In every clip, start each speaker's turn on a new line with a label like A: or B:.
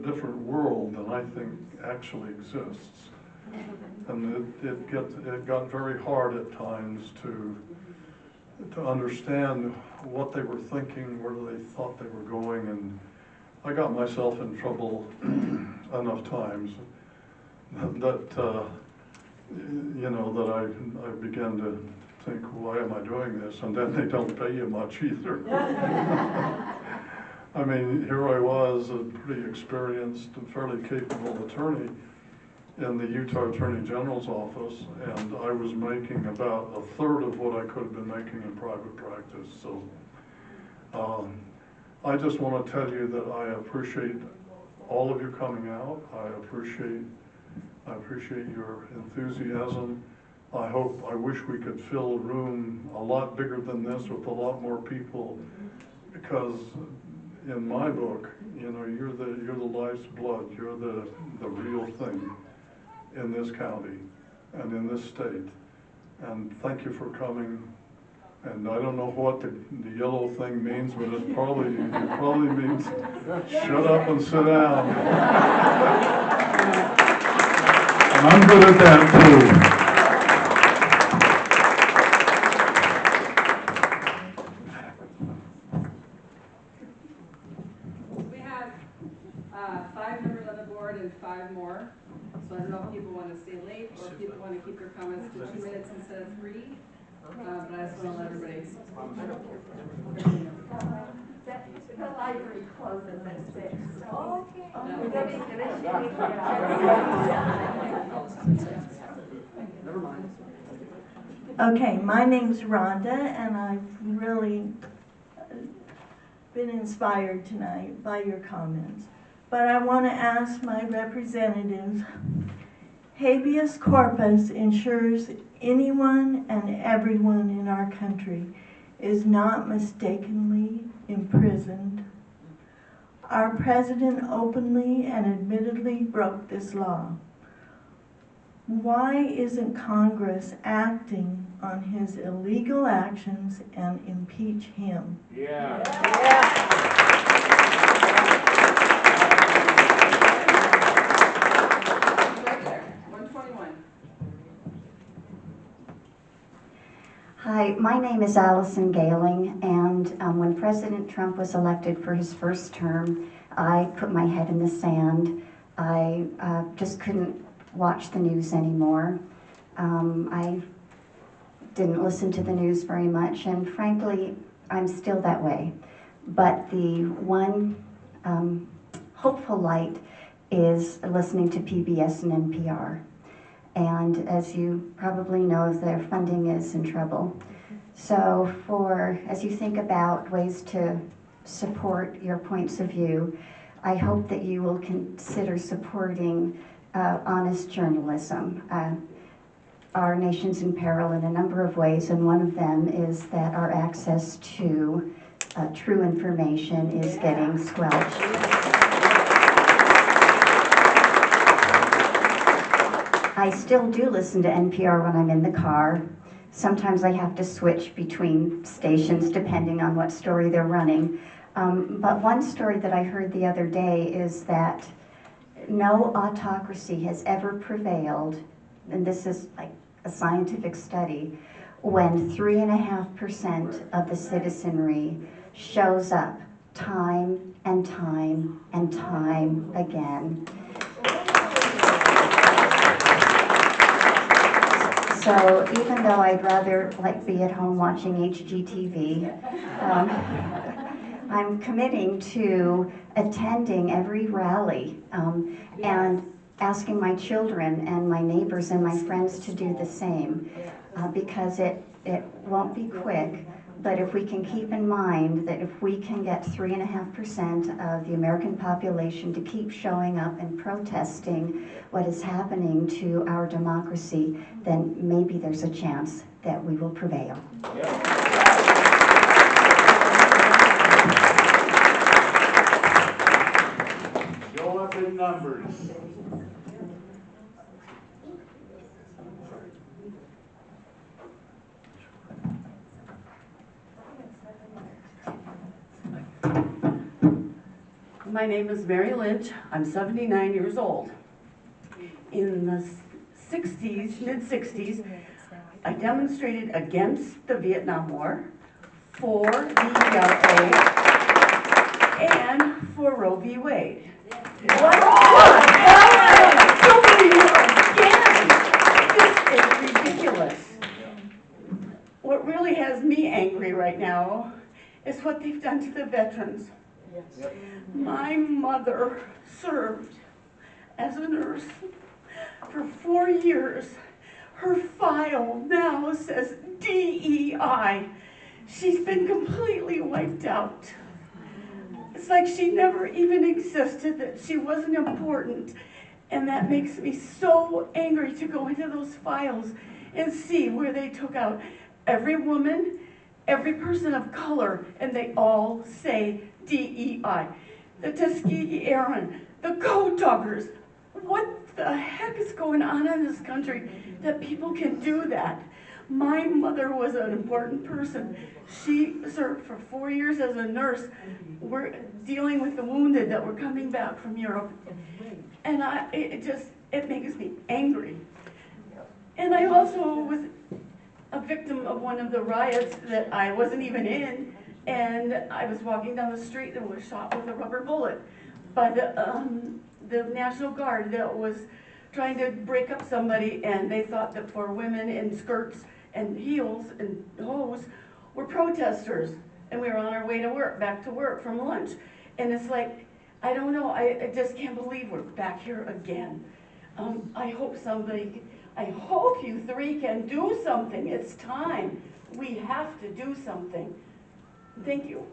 A: different world than I think actually exists. And it got very hard at times to understand what they were thinking, where they thought they were going, and I got myself in trouble enough times that that I began to think, why am I doing this? And then they don't pay you much either. I mean, here I was, a pretty experienced and fairly capable attorney in the Utah Attorney General's office, and I was making about a third of what I could have been making in private practice. So I just want to tell you that I appreciate all of you coming out. I appreciate your enthusiasm. I wish we could fill a room a lot bigger than this with a lot more people, because in my book, you're the life's blood. You're the real thing in this county and in this state. And thank you for coming. And I don't know what the yellow thing means, but it probably means shut up and sit down. And I'm good at that too.
B: We have 5 members on the board and 5 more. So I don't know if people want to stay late or if people want to keep their comments to 2 minutes instead of 3. But I just want to let everybody.
C: The library closes at 6.
B: Never mind.
C: Okay, my name's Rhonda, and I've really been inspired tonight by your comments. But I want to ask my representatives, habeas corpus ensures anyone and everyone in our country is not mistakenly imprisoned. Our president openly and admittedly broke this law. Why isn't Congress acting on his illegal actions and impeach him?
D: Yeah.
B: Right there, 121.
E: Hi, my name is Allison Galing, and when President Trump was elected for his first term, I put my head in the sand. I just couldn't watch the news anymore. I didn't listen to the news very much, and frankly, I'm still that way. But the one hopeful light is listening to PBS and NPR. And as you probably know, their funding is in trouble. So as you think about ways to support your points of view, I hope that you will consider supporting honest journalism. Our nation's in peril in a number of ways, and one of them is that our access to true information is getting squelched. I still do listen to NPR when I'm in the car. Sometimes I have to switch between stations depending on what story they're running. But one story that I heard the other day is that no autocracy has ever prevailed, and this is like a scientific study, when 3.5% of the citizenry shows up time and time and time again. So even though I'd rather be at home watching HGTV, I'm committing to attending every rally and asking my children and my neighbors and my friends to do the same, because it won't be quick. But if we can keep in mind that if we can get 3.5% of the American population to keep showing up and protesting what is happening to our democracy, then maybe there's a chance that we will prevail.
D: Show up in numbers.
F: My name is Mary Lynch. I'm 79 years old. In the 60s, mid-60s, I demonstrated against the Vietnam War, for the ERA, and for Roe v. Wade. What? Again! This is ridiculous. What really has me angry right now is what they've done to the veterans. Yes. My mother served as a nurse for 4 years. Her file now says DEI. She's been completely wiped out. It's like she never even existed, that she wasn't important. And that makes me so angry to go into those files and see where they took out every woman, every person of color, and they all say DEI. The Tuskegee Airmen, the Code Talkers. What the heck is going on in this country that people can do that? My mother was an important person. She served for 4 years as a nurse. We're dealing with the wounded that were coming back from Europe. And it makes me angry. And I also was a victim of one of the riots that I wasn't even in. And I was walking down the street and was shot with a rubber bullet by the National Guard that was trying to break up somebody, and they thought that for women in skirts and heels and hose were protesters. And we were on our way to work, back to work from lunch. And it's like, I don't know, I just can't believe we're back here again. I hope you three can do something. It's time. We have to do something. Thank you.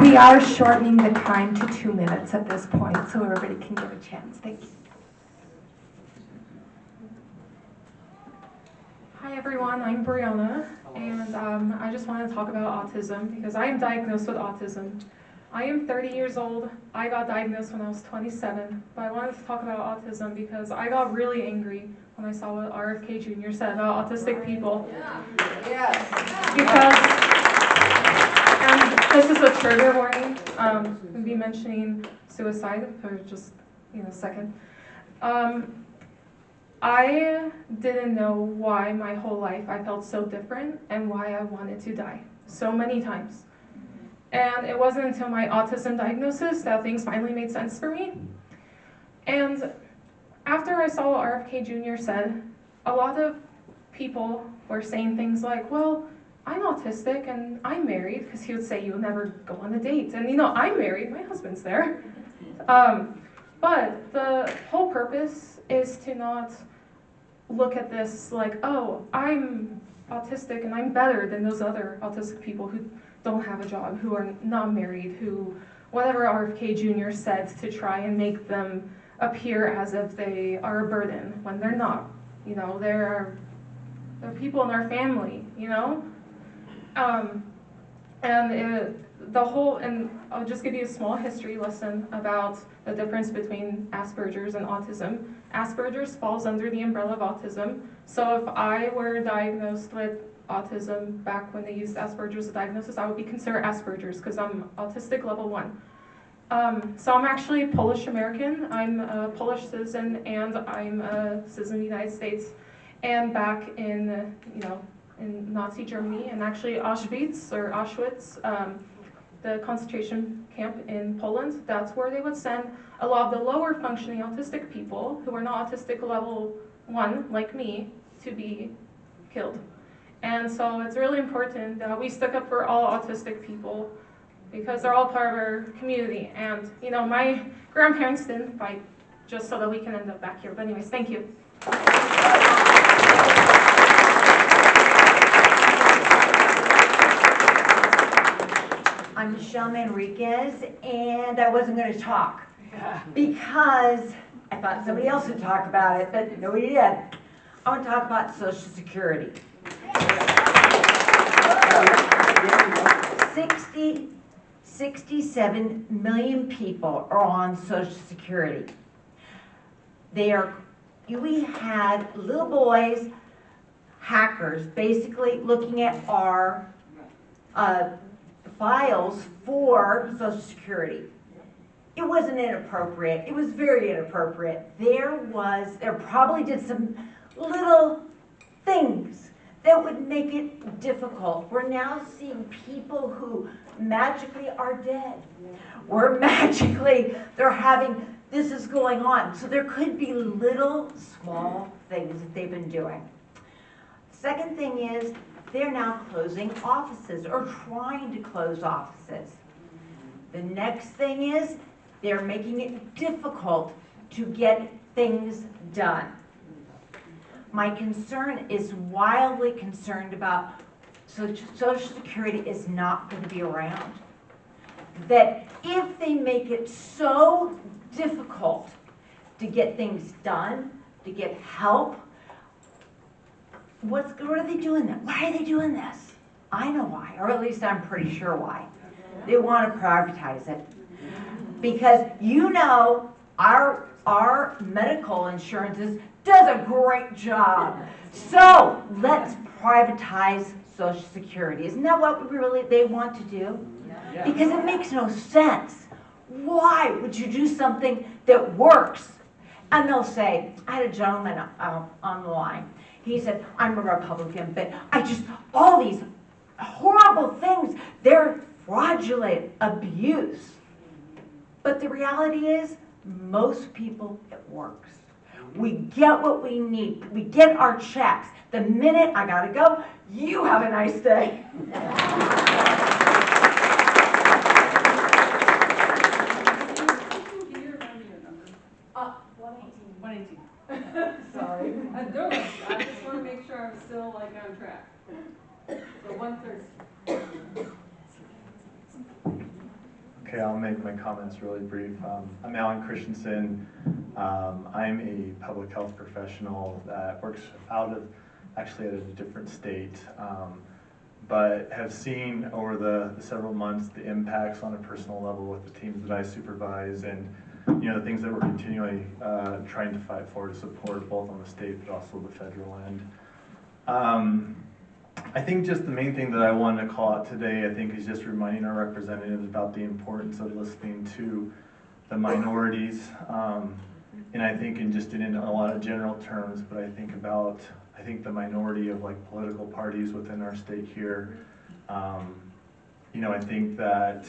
G: We are shortening the time to 2 minutes at this point, so everybody can get a chance. Thank you.
H: Hi everyone, I'm Brianna, and I just want to talk about autism because I am diagnosed with autism. I am 30 years old. I got diagnosed when I was 27, but I wanted to talk about autism because I got really angry when I saw what RFK Jr. said about autistic people.
B: Yes.
H: Because, and this is a trigger warning, we'll be mentioning suicide for just a second. I didn't know why my whole life I felt so different and why I wanted to die so many times. And it wasn't until my autism diagnosis that things finally made sense for me. And after I saw what RFK Jr. said, a lot of people were saying things like, well, I'm autistic and I'm married, because he would say you'll never go on a date. And I'm married, my husband's there. But the whole purpose is to not look at this like, oh, I'm autistic and I'm better than those other autistic people who don't have a job, who are not married, who, whatever RFK Jr. said, to try and make them appear as if they are a burden when they're not. They're people in our family, and I'll just give you a small history lesson about the difference between Asperger's and autism. Asperger's falls under the umbrella of autism. So if I were diagnosed with autism back when they used Asperger's as a diagnosis, I would be considered Asperger's because I'm autistic level 1. So I'm actually Polish American. I'm a Polish citizen and I'm a citizen of the United States. And back in in Nazi Germany, and actually Auschwitz, the concentration camp in Poland, that's where they would send a lot of the lower functioning autistic people who are not autistic level 1, like me, to be killed. And so it's really important that we stick up for all autistic people because they're all part of our community. And my grandparents didn't fight just so that we can end up back here. But anyways, thank you.
I: I'm Michelle Manriquez, and I wasn't going to talk because I thought somebody else would talk about it, but nobody did. I want to talk about Social Security. 67 million people are on Social Security. We had little boys hackers basically looking at our files for Social Security. It wasn't inappropriate. It was very inappropriate. There probably did some little things that would make it difficult. We're now seeing people who magically are dead. This is going on. So there could be little, small things that they've been doing. Second thing is, they're now closing offices or trying to close offices. The next thing is, they're making it difficult to get things done. My concern is wildly concerned about Social Security is not going to be around. That if they make it so difficult to get things done, to get help, what are they doing that? Why are they doing this? I know why, or at least I'm pretty sure why. They want to privatize it. Because our medical insurances does a great job. So let's privatize Social Security. Isn't that what they want to do? Yeah. Because it makes no sense. Why would you do something that works? And they'll say, I had a gentleman on the line. He said, I'm a Republican, but all these horrible things, they're fraudulent abuse. But the reality is, most people, it works. We get what we need. We get our checks. The minute I gotta go, you have a nice day.
B: Can you remind me your number?
C: 118.
B: 118.
I: Sorry.
B: I just want to make sure I'm still on track. So 130.
J: Okay, I'll make my comments really brief. I'm Alan Christensen. I'm a public health professional that works actually at a different state, but have seen over the several months the impacts on a personal level with the teams that I supervise, and the things that we're continually trying to fight for to support both on the state but also the federal end. I think just the main thing that I wanted to call out today, I think, is just reminding our representatives about the importance of listening to the minorities. And I think in a lot of general terms, but I think the minority of political parties within our state here. I think that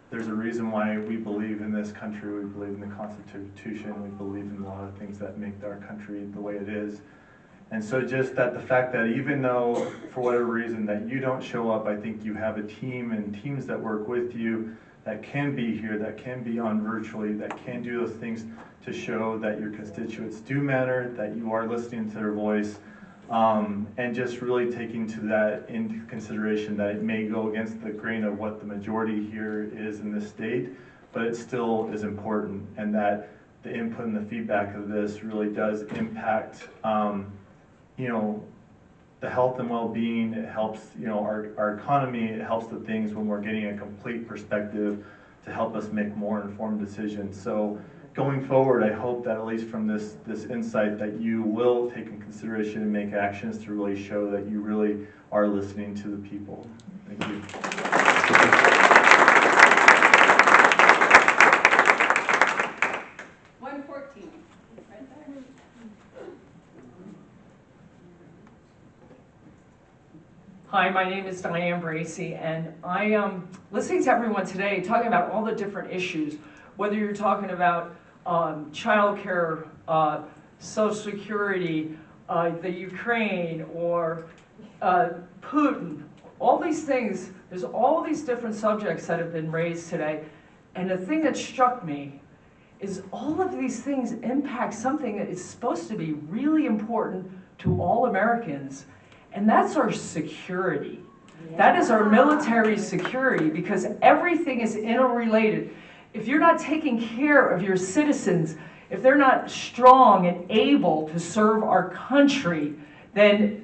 J: there's a reason why we believe in this country, we believe in the Constitution, we believe in a lot of things that make our country the way it is. And so just that the fact that even though, for whatever reason, that you don't show up, I think you have a team and teams that work with you that can be here, that can be on virtually, that can do those things to show that your constituents do matter, that you are listening to their voice, and just really taking that into consideration that it may go against the grain of what the majority here is in this state, but it still is important, and that the input and the feedback of this really does impact the health and well-being. It helps, our economy. It helps the things when we're getting a complete perspective to help us make more informed decisions. So going forward, I hope that at least from this insight that you will take in consideration and make actions to really show that you really are listening to the people. Thank you.
B: 114. Right there.
K: Hi, my name is Diane Bracey, and I am listening to everyone today talking about all the different issues, whether you're talking about child care, Social Security, the Ukraine, or Putin, all these things. There's all these different subjects that have been raised today, and the thing that struck me is all of these things impact something that is supposed to be really important to all Americans. And that's our security. Yeah. That is our military security, because everything is interrelated. If you're not taking care of your citizens, if they're not strong and able to serve our country, then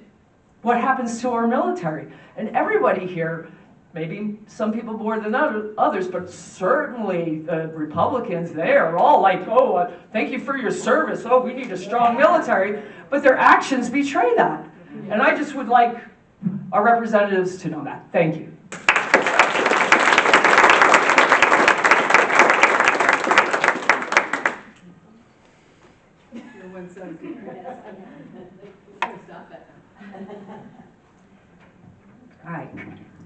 K: what happens to our military? And everybody here, maybe some people more than others, but certainly the Republicans, they are all like, thank you for your service. Oh, we need a strong military. But their actions betray that. And I just would like our representatives to know that. Thank you.
B: You're 117. Stop it.
L: All right.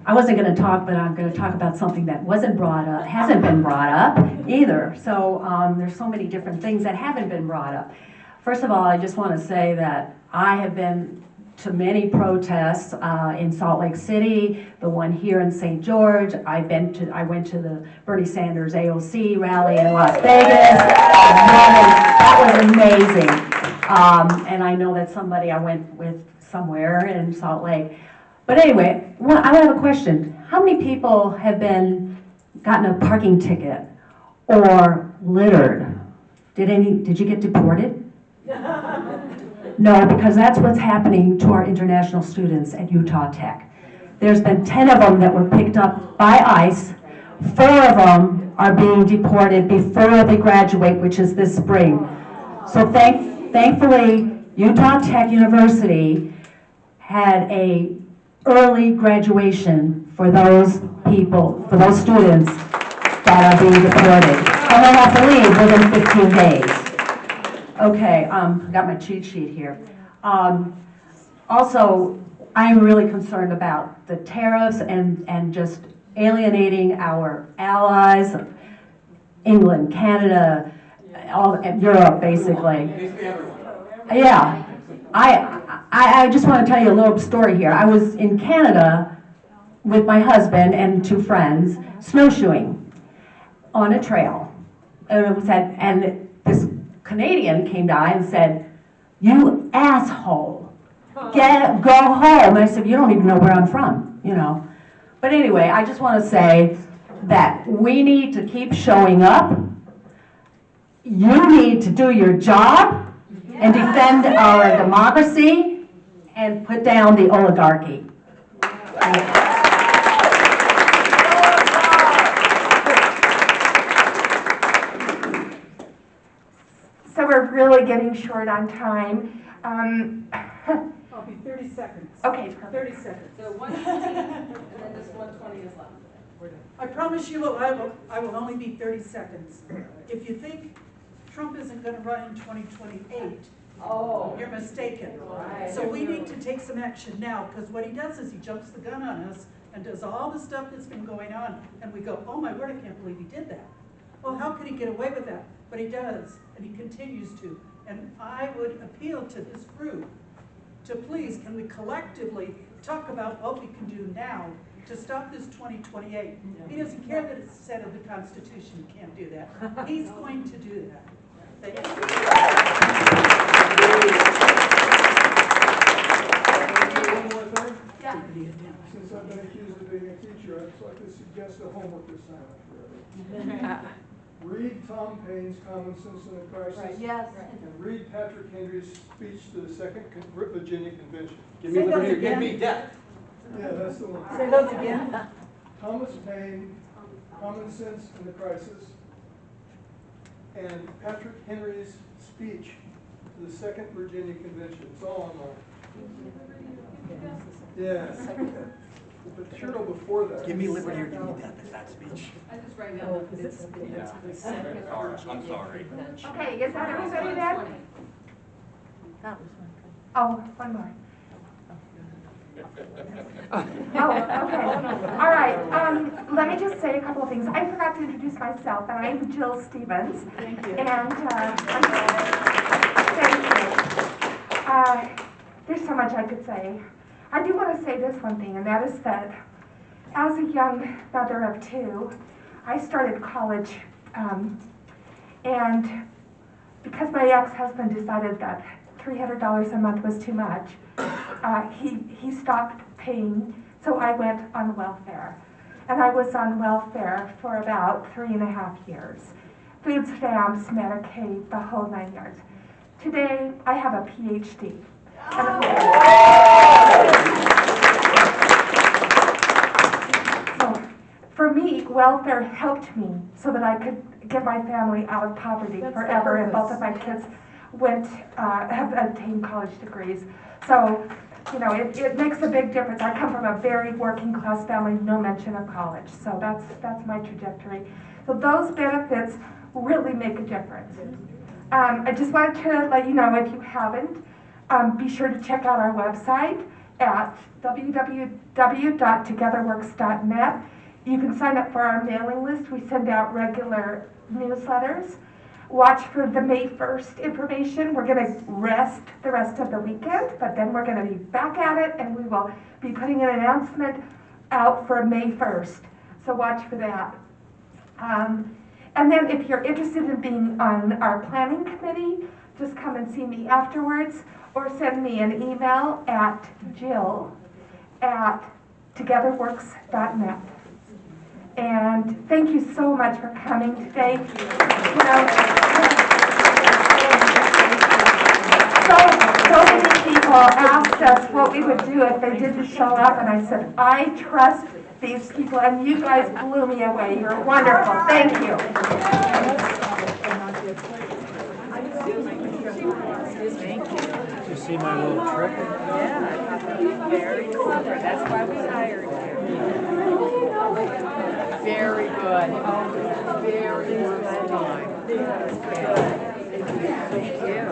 L: I wasn't going to talk, but I'm going to talk about something that wasn't brought up, hasn't been brought up either. So there's so many different things that haven't been brought up. First of all, I just want to say that I have been to many protests in Salt Lake City, the one here in St. George. I went to the Bernie Sanders AOC rally in Las Vegas. That was amazing. And I know that somebody I went with somewhere in Salt Lake. But anyway, I have a question. How many people have gotten a parking ticket or littered? Did you get deported? No, because that's what's happening to our international students at Utah Tech. There's been 10 of them that were picked up by ICE. 4 of them are being deported before they graduate, which is this spring. So thankfully, Utah Tech University had a early graduation for those people, for those students that are being deported. And they have to leave within 15 days. Okay, got my cheat sheet here. Also, I'm really concerned about the tariffs and just alienating our allies, England, Canada, all Europe, basically. Yeah, I just want to tell you a little story here. I was in Canada with my husband and 2 friends snowshoeing on a trail, and this Canadian came by and said, "You asshole, go home." And I said, "You don't even know where I'm from, you know." But anyway, I just want to say that we need to keep showing up. You need to do your job and defend our democracy and put down the oligarchy.
G: So we're really getting short on time.
C: I'll be 30 seconds.
G: Okay, perfect.
C: 30 seconds.
B: So 120, and then just 120 is left.
C: I promise you I will only be 30 seconds. If you think Trump isn't going to run in 2028, you're mistaken.
B: Right.
C: So we need to take some action now, because what he does is he jumps the gun on us and does all the stuff that's been going on, and we go, "Oh my word, I can't believe he did that." Well, how could he get away with that? But he does, and he continues to. And I would appeal to this group to please, can we collectively talk about what we can do now to stop this 2028? He doesn't care that it's said in the Constitution he can't do that. He's going to do that. Thank you.
M: One more thing?
B: Yeah.
M: Since I've been accused of being a teacher, I'd like to suggest a homework assignment for everyone. Read Tom Paine's Common Sense in a Crisis.
B: Right. Yes.
M: And read Patrick Henry's speech to the Second Virginia Convention.
D: Give me liberty, give me death.
M: Yeah, that's the one.
C: Say those again.
M: Thomas Paine, Common Sense in the Crisis, and Patrick Henry's speech to the Second Virginia Convention. It's all online. Yes. The material before that.
D: Give me liberty or give me death, is that speech?
B: I just write down the second.
D: I'm sorry.
G: Okay, is that everybody then? Oh, one more. Oh, okay. All right. Let me just say a couple of things. I forgot to introduce myself, and I'm Jill Stevens.
C: Thank you.
G: And thank you. There's so much I could say. I do want to say this one thing, and that is that as a young mother of 2, I started college, and because my ex-husband decided that $300 a month was too much, he stopped paying, so I went on welfare. And I was on welfare for about 3.5 years. Food stamps, Medicaid, the whole 9 yards. Today, I have a PhD. So, for me, welfare helped me so that I could get my family out of poverty forever, and both of my kids have obtained college degrees. So you know, it makes a big difference. I come from a very working class family, no mention of college, so that's my trajectory. So those benefits really make a difference. I just wanted to let you know, if you haven't, be sure to check out our website at www.togetherworks.net. You can sign up for our mailing list. We send out regular newsletters. Watch for the May 1st information. We're going to rest the rest of the weekend, but then we're going to be back at it, and we will be putting an announcement out for May 1st. So watch for that. And then if you're interested in being on our planning committee, just come and see me afterwards, or send me an email at jill@togetherworks.net. And thank you so much for coming today. You know, so many people asked us what we would do if they didn't show up, and I said, I trust these people, and you guys blew me away. You're wonderful. Thank you.
D: Did you see my little trick?
N: Yeah, very clever. That's why we hired you. Very good. Very good time. Thank you.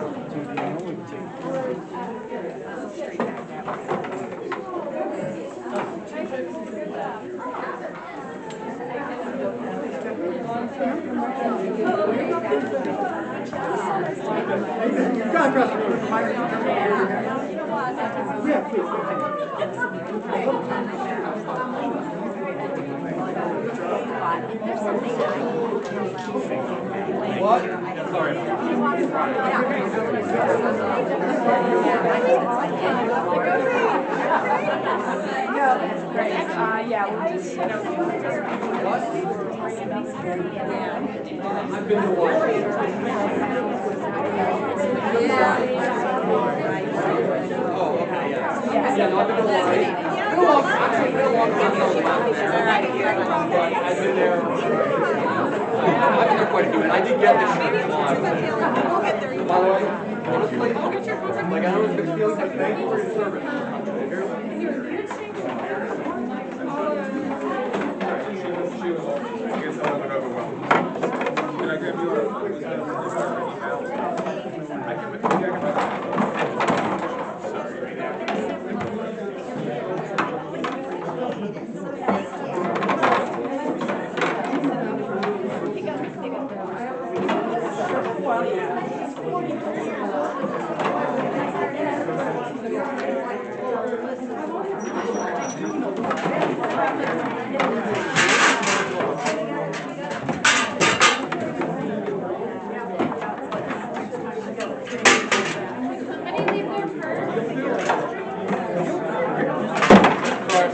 D: What? Sorry.
N: Yeah, we're just, you know,
D: I've been to Washington. Oh, okay, yeah. Yeah, no, I've been to Washington. Actually, been a long time ago. But I've been there. I've been there quite a few, and I did get this shirt live. Maloy, honestly, like I know it's been feeling, but thank you for your service.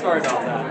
D: Sorry about that.